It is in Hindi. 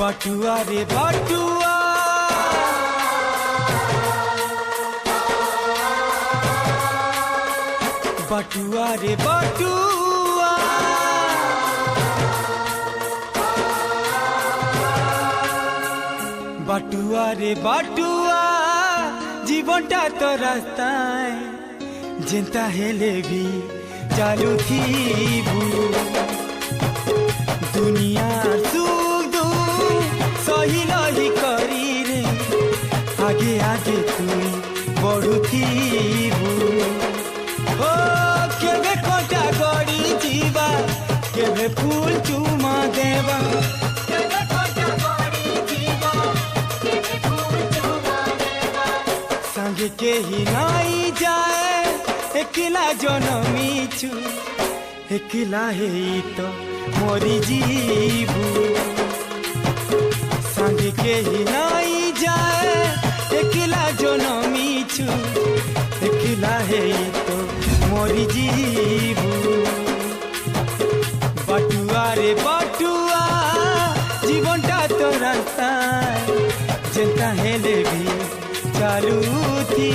बटुआ रे बटुआ बटुआ रे बटुआ बटुआ रे बटुआ जीवनटा तो रास्ताय जेंता हेले भी चालू थी दुनिया सुख दुख सही लही करी रे आगे आगे तू बढ़ू थी ओ केबे कोटा गड़ी जीवा केबे फूल चुमा देवा संगे के ही नाई जाए एकला जनमीछु एकला हे तो मोरी जीवू संगे के ही नाई जाए एकला जनमीछु एकला हे तो मोरी जीवू बटुआ रे बटुआ जीवनटा तो रास्ता जेंता हेले भी चालू थी।